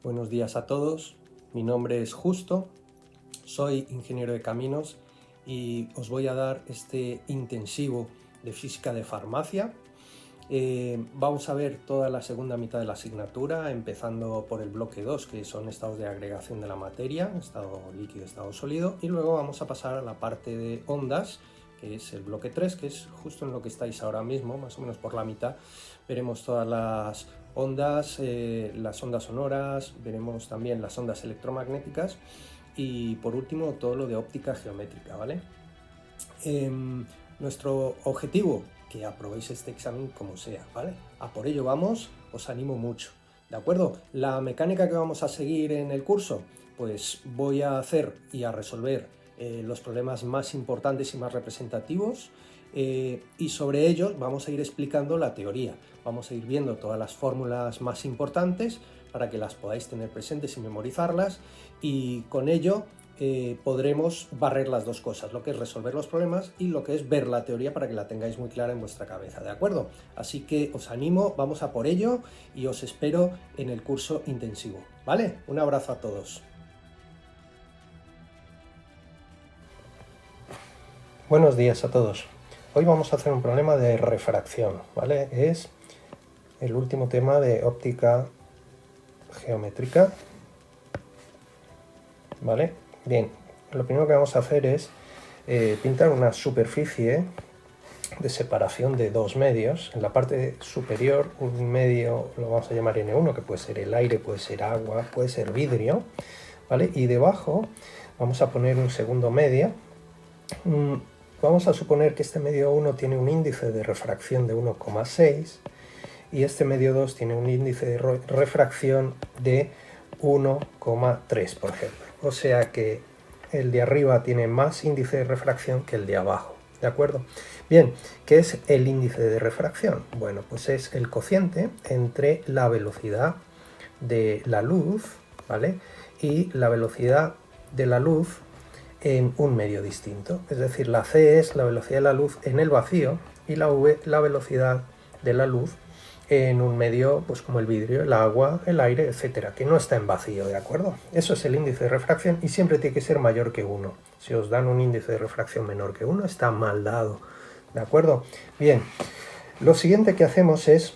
Buenos días a todos, mi nombre es Justo, soy ingeniero de caminos y os voy a dar este intensivo de física de farmacia. Vamos a ver toda la segunda mitad de la asignatura, empezando por el bloque 2, que son estados de agregación de la materia, estado líquido, estado sólido, y luego vamos a pasar a la parte de ondas, que es el bloque 3, que es justo en lo que estáis ahora mismo, más o menos por la mitad. Veremos todas las ondas sonoras, veremos también las ondas electromagnéticas y por último todo lo de óptica geométrica, ¿vale? Nuestro objetivo, que aprobéis este examen como sea, ¿vale? A por ello vamos, os animo mucho, ¿de acuerdo? La mecánica que vamos a seguir en el curso, pues voy a hacer y a resolver los problemas más importantes y más representativos, y sobre ellos vamos a ir explicando la teoría, vamos a ir viendo todas las fórmulas más importantes para que las podáis tener presentes y memorizarlas, y con ello podremos barrer las dos cosas, lo que es resolver los problemas y lo que es ver la teoría para que la tengáis muy clara en vuestra cabeza, ¿de acuerdo? Así que os animo, vamos a por ello y os espero en el curso intensivo, ¿vale? Un abrazo a todos. Buenos días a todos. Hoy vamos a hacer un problema de refracción, ¿vale? Es el último tema de óptica geométrica, ¿vale? Bien, lo primero que vamos a hacer es pintar una superficie de separación de dos medios. En la parte superior, un medio lo vamos a llamar N1, que puede ser el aire, puede ser agua, puede ser vidrio, ¿vale? Y debajo vamos a poner un segundo medio. Vamos a suponer que este medio 1 tiene un índice de refracción de 1,6 y este medio 2 tiene un índice de refracción de 1,3, por ejemplo. O sea que el de arriba tiene más índice de refracción que el de abajo, ¿de acuerdo? Bien, ¿qué es el índice de refracción? Bueno, pues es el cociente entre la velocidad de la luz, ¿vale? Y la velocidad de la luz en un medio distinto. Es decir, la C es la velocidad de la luz en el vacío y la V la velocidad de la luz en un medio pues como el vidrio, el agua, el aire, etcétera, que no está en vacío, ¿de acuerdo? Eso es el índice de refracción y siempre tiene que ser mayor que 1. Si os dan un índice de refracción menor que 1, está mal dado, ¿de acuerdo? Bien, lo siguiente que hacemos es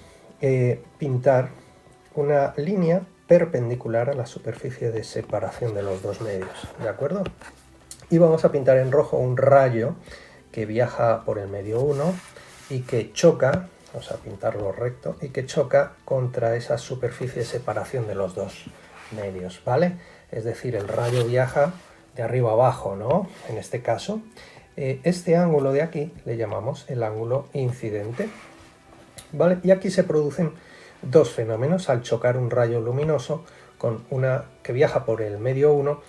pintar una línea perpendicular a la superficie de separación de los dos medios, ¿de acuerdo? Y vamos a pintar en rojo un rayo que viaja por el medio 1 y que choca, vamos a pintarlo recto, y que choca contra esa superficie de separación de los dos medios, ¿vale? Es decir, el rayo viaja de arriba a abajo, ¿no? En este caso, este ángulo de aquí le llamamos el ángulo incidente, ¿vale? Y aquí se producen dos fenómenos al chocar un rayo luminoso con una que viaja por el medio 1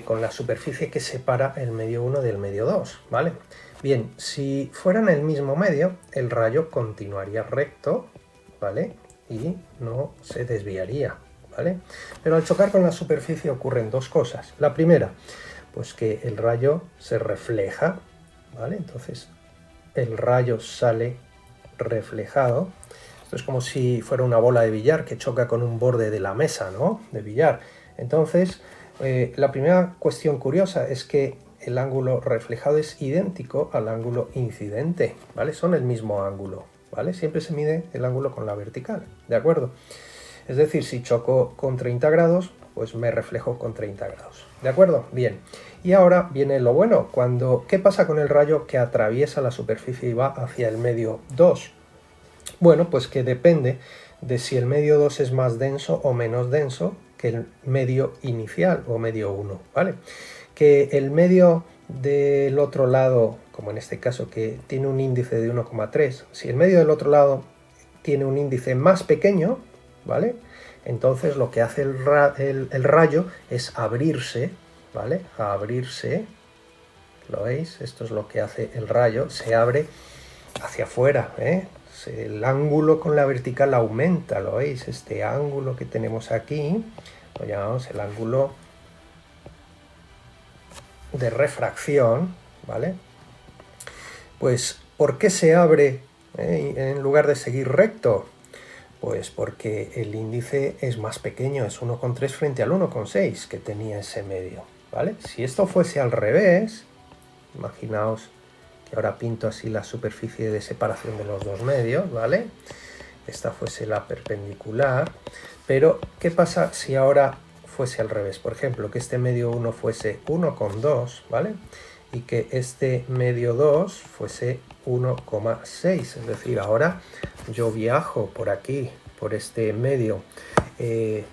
con la superficie que separa el medio 1 del medio 2, ¿vale? Bien, si fueran el mismo medio, el rayo continuaría recto, ¿vale? Y no se desviaría, ¿vale? Pero al chocar con la superficie ocurren dos cosas. La primera, pues que el rayo se refleja, ¿vale? Entonces el rayo sale reflejado. Esto es como si fuera una bola de billar que choca con un borde de la mesa, ¿no? De billar. Entonces, la primera cuestión curiosa es que el ángulo reflejado es idéntico al ángulo incidente, ¿vale? Son el mismo ángulo, ¿vale? Siempre se mide el ángulo con la vertical, ¿de acuerdo? Es decir, si choco con 30 grados, pues me reflejo con 30 grados, ¿de acuerdo? Bien. Y ahora viene lo bueno. ¿Qué pasa con el rayo que atraviesa la superficie y va hacia el medio 2? Bueno, pues que depende de si el medio 2 es más denso o menos denso que el medio inicial o medio 1, ¿vale? Que el medio del otro lado, como en este caso que tiene un índice de 1,3, si el medio del otro lado tiene un índice más pequeño, ¿vale? Entonces lo que hace el rayo es abrirse, ¿vale? Abrirse, ¿lo veis? Esto es lo que hace el rayo, se abre hacia afuera, ¿eh? El ángulo con la vertical aumenta, ¿lo veis? Este ángulo que tenemos aquí lo llamamos el ángulo de refracción, ¿vale? Pues, ¿por qué se abre en lugar de seguir recto? Pues porque el índice es más pequeño, es 1,3 frente al 1,6 que tenía ese medio, ¿vale? Si esto fuese al revés, imaginaos que ahora pinto así la superficie de separación de los dos medios, ¿vale? Esta fuese la perpendicular, pero ¿qué pasa si ahora fuese al revés? Por ejemplo, que este medio 1 fuese 1,2, ¿vale? Y que este medio 2 fuese 1,6, es decir, ahora yo viajo por aquí, por este medio que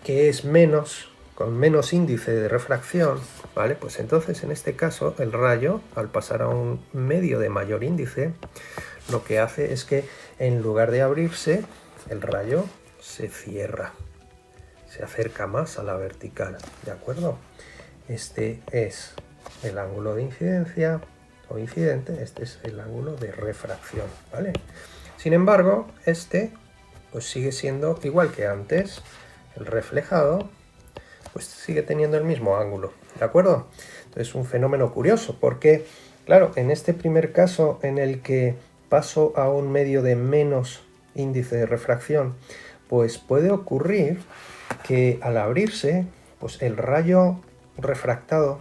es menos, con menos índice de refracción, ¿vale? Pues entonces en este caso el rayo, al pasar a un medio de mayor índice, lo que hace es que en lugar de abrirse, el rayo se cierra, se acerca más a la vertical, ¿de acuerdo? Este es el ángulo de incidencia o incidente, este es el ángulo de refracción, ¿vale? Sin embargo, este pues sigue siendo igual que antes, el reflejado pues sigue teniendo el mismo ángulo, ¿de acuerdo? Entonces es un fenómeno curioso porque, claro, en este primer caso en el que paso a un medio de menos índice de refracción, pues puede ocurrir que al abrirse, pues el rayo refractado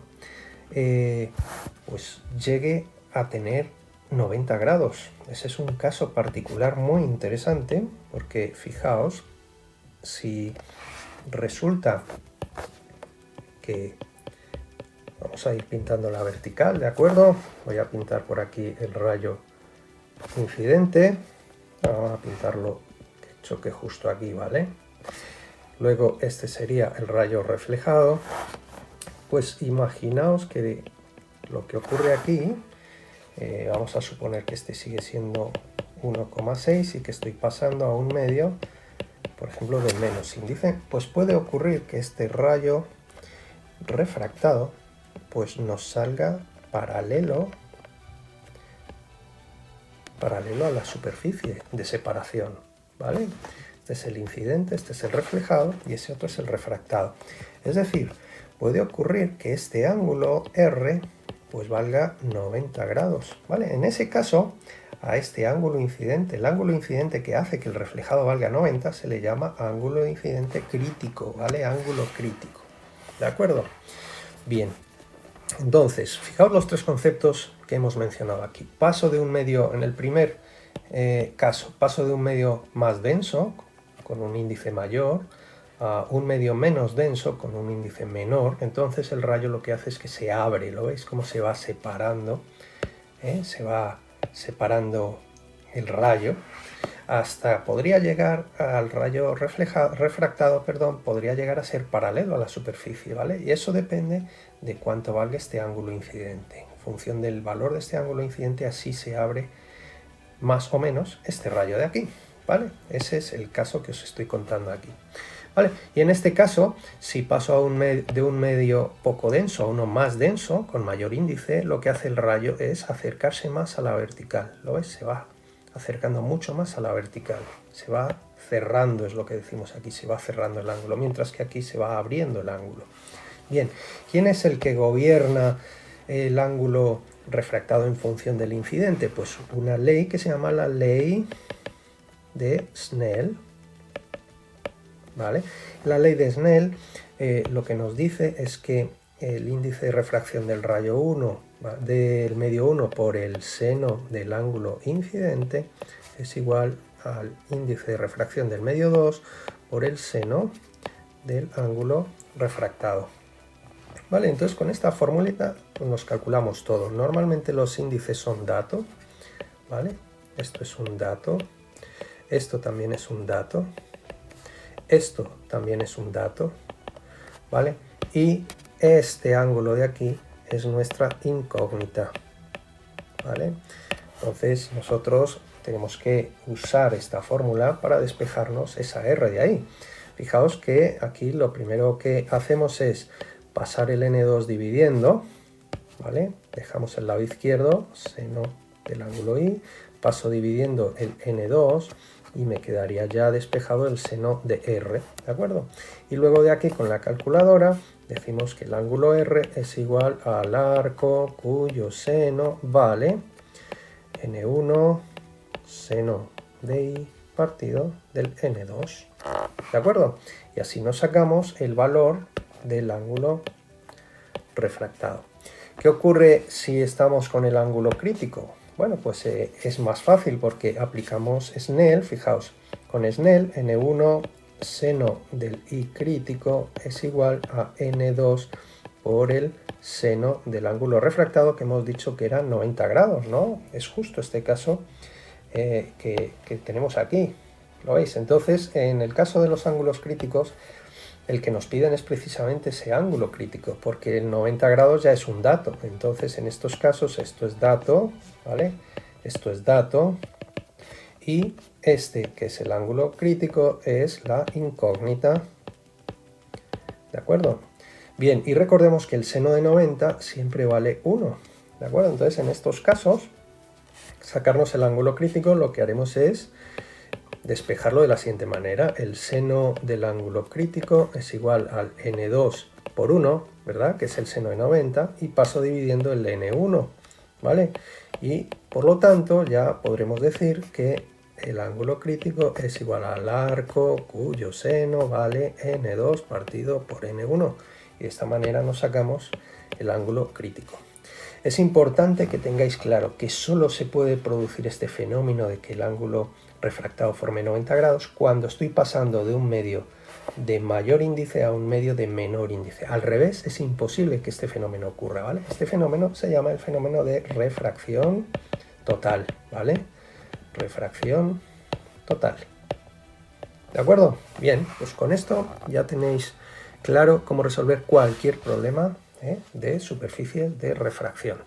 pues llegue a tener 90 grados. Ese es un caso particular muy interesante porque fijaos, si resulta que vamos a ir pintando la vertical, ¿de acuerdo? Voy a pintar por aquí el rayo incidente, vamos a pintarlo que choque justo aquí, ¿vale? Luego este sería el rayo reflejado. Pues imaginaos que lo que ocurre aquí, vamos a suponer que este sigue siendo 1,6 y que estoy pasando a un medio, por ejemplo, de menos índice, pues puede ocurrir que este rayo refractado pues nos salga paralelo a la superficie de separación, ¿vale? Este es el incidente, este es el reflejado y ese otro es el refractado. Es decir, puede ocurrir que este ángulo R pues valga 90 grados, ¿vale? En ese caso, a este ángulo incidente, el ángulo incidente que hace que el reflejado valga 90, se le llama ángulo de incidente crítico, ¿vale? Ángulo crítico, ¿de acuerdo? Bien, entonces, fijaos los tres conceptos que hemos mencionado aquí. Paso de un medio, en el primer caso, paso de un medio más denso, con un índice mayor, a un medio menos denso, con un índice menor. Entonces el rayo lo que hace es que se abre, ¿lo veis? Cómo se va separando, se va separando el rayo. Hasta podría llegar al rayo refractado, podría llegar a ser paralelo a la superficie, ¿vale? Y eso depende de cuánto valga este ángulo incidente. En función del valor de este ángulo incidente, así se abre más o menos este rayo de aquí, ¿vale? Ese es el caso que os estoy contando aquí, ¿vale? Y en este caso, si paso de un medio poco denso a uno más denso, con mayor índice, lo que hace el rayo es acercarse más a la vertical, ¿lo ves? Se va acercando mucho más a la vertical, se va cerrando, es lo que decimos aquí, se va cerrando el ángulo, mientras que aquí se va abriendo el ángulo. Bien, ¿quién es el que gobierna el ángulo refractado en función del incidente? Pues una ley que se llama la ley de Snell, ¿vale? La ley de Snell lo que nos dice es que el índice de refracción del rayo 1, del medio 1 por el seno del ángulo incidente es igual al índice de refracción del medio 2 por el seno del ángulo refractado. Vale, entonces con esta formulita pues nos calculamos todo. Normalmente los índices son dato, ¿vale? Esto es un dato, esto también es un dato, esto también es un dato, ¿vale? Y este ángulo de aquí es nuestra incógnita, ¿vale? Entonces nosotros tenemos que usar esta fórmula para despejarnos esa R de ahí. Fijaos que aquí lo primero que hacemos es pasar el N2 dividiendo, ¿vale? Dejamos el lado izquierdo, seno del ángulo I, paso dividiendo el N2 y me quedaría ya despejado el seno de R, ¿de acuerdo? Y luego de aquí con la calculadora decimos que el ángulo R es igual al arco cuyo seno vale N1 seno de I partido del n2. ¿De acuerdo? Y así nos sacamos el valor del ángulo refractado. ¿Qué ocurre si estamos con el ángulo crítico? Bueno, pues es más fácil porque aplicamos Snell. Fijaos, con Snell n1 seno del I crítico es igual a n2 por el seno del ángulo refractado, que hemos dicho que era 90 grados, ¿no? Es justo este caso que tenemos aquí. ¿Lo veis? Entonces, en el caso de los ángulos críticos, el que nos piden es precisamente ese ángulo crítico, porque el 90 grados ya es un dato. Entonces, en estos casos, esto es dato, ¿vale? Esto es dato. Y este, que es el ángulo crítico, es la incógnita. ¿De acuerdo? Bien, y recordemos que el seno de 90 siempre vale 1. ¿De acuerdo? Entonces, en estos casos, sacarnos el ángulo crítico, lo que haremos es despejarlo de la siguiente manera. El seno del ángulo crítico es igual al n2 por 1, ¿verdad? Que es el seno de 90, y paso dividiendo el n1, ¿vale? Y por lo tanto ya podremos decir que el ángulo crítico es igual al arco cuyo seno vale n2 partido por n1. Y de esta manera nos sacamos el ángulo crítico. Es importante que tengáis claro que solo se puede producir este fenómeno de que el ángulo refractado forme 90 grados cuando estoy pasando de un medio de mayor índice a un medio de menor índice. Al revés, es imposible que este fenómeno ocurra, ¿vale? Este fenómeno se llama el fenómeno de refracción total, ¿vale? Refracción total. ¿De acuerdo? Bien, pues con esto ya tenéis claro cómo resolver cualquier problema de superficie de refracción.